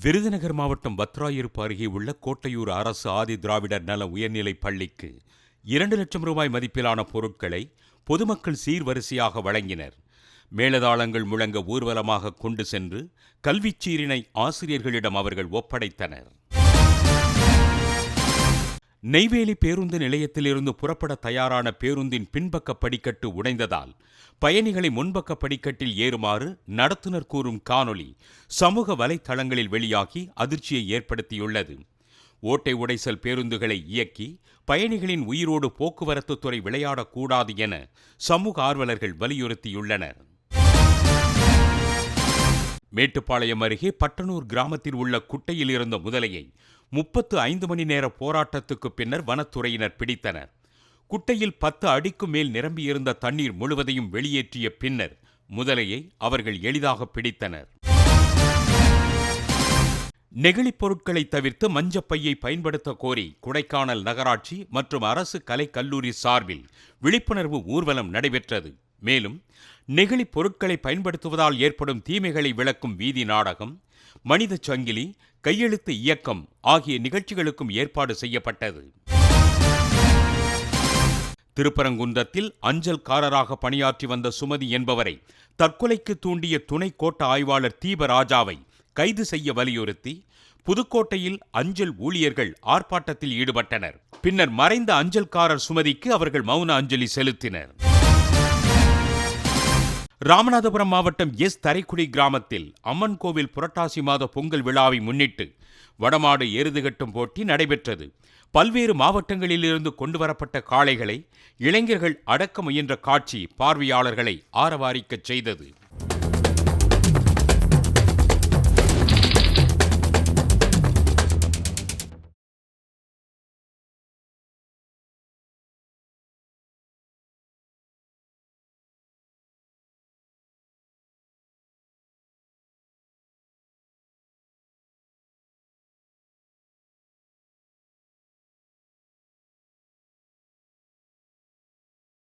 விருதுநகர் மாவட்டம் வத்ராயிருப்பு அருகே உள்ள கோட்டையூர் அரசு ஆதி திராவிடர் நல உயர்நிலைப் பள்ளிக்கு 2 லட்சம் ரூபாய் மதிப்பிலான பொருட்களை பொதுமக்கள் சீர்வரிசையாக வழங்கினர். மேளதாளங்கள் முழங்க ஊர்வலமாக கொண்டு சென்று கல்விச்சீரினை ஆசிரியர்களிடம் அவர்கள் ஒப்படைத்தனர். நெய்வேலி பேருந்து நிலையத்திலிருந்து புறப்பட தயாரான பேருந்தின் பின்பக்க படிக்கட்டு உடைந்ததால் பயணிகளை முன்பக்க படிக்கட்டில் ஏறுமாறு நடத்துனர் கூறும் காணொலி சமூக வலைத்தளங்களில் வெளியாகி அதிர்ச்சியை ஏற்படுத்தியுள்ளது. ஓட்டை உடைசல் பேருந்துகளை இயக்கி பயணிகளின் உயிரோடு போக்குவரத்து துறை விளையாடக்கூடாது என சமூக ஆர்வலர்கள் வலியுறுத்தியுள்ளனர். மேட்டுப்பாளையம் அருகே பட்டனூர் கிராமத்தில் உள்ள குட்டையில் இருந்த முதலையை 35 மணி நேர போராட்டத்துக்கு பின்னர் வனத்துறையினர் பிடித்தனர். குட்டையில் 10 அடிக்கு மேல் நிரம்பியிருந்த தண்ணீர் முழுவதையும் வெளியேற்றிய பின்னர் முதலையை அவர்கள் எளிதாக பிடித்தனர். நெகிழிப் பொருட்களை தவிர்த்து மஞ்சப்பையை பயன்படுத்த கோரி கொடைக்கானல் நகராட்சி மற்றும் அரசு கலைக் கல்லூரி சார்பில் விழிப்புணர்வு ஊர்வலம் நடைபெற்றது. மேலும் நெகிழிப் பொருட்களை பயன்படுத்துவதால் ஏற்படும் தீமைகளை விளக்கும் வீதி நாடகம், மனித சங்கிலி, கையெழுத்து இயக்கம் ஆகிய நிகழ்ச்சிகளுக்கும் ஏற்பாடு செய்யப்பட்டது. திருப்பரங்குன்றத்தில் அஞ்சல்காரராக பணியாற்றி வந்த சுமதி என்பவரை தற்கொலைக்கு தூண்டிய துணை கோட்ட ஆய்வாளர் தீபராஜாவை கைது செய்ய வலியுறுத்தி புதுக்கோட்டையில் அஞ்சல் ஊழியர்கள் ஆர்ப்பாட்டத்தில் ஈடுபட்டனர். பின்னர் மறைந்த அஞ்சல்காரர் சுமதிக்கு அவர்கள் மௌன அஞ்சலி செலுத்தினர். ராமநாதபுரம் மாவட்டம் தரைக்குடி கிராமத்தில் அம்மன் கோவில் புரட்டாசி மாத பொங்கல் விழாவை முன்னிட்டு வடமாடு எருதுகட்டும் போட்டி நடைபெற்றது. பல்வேறு மாவட்டங்களிலிருந்து கொண்டுவரப்பட்ட காளைகளை இளைஞர்கள் அடக்க முயன்ற காட்சி பார்வையாளர்களை ஆரவாரிக்கச் செய்தது.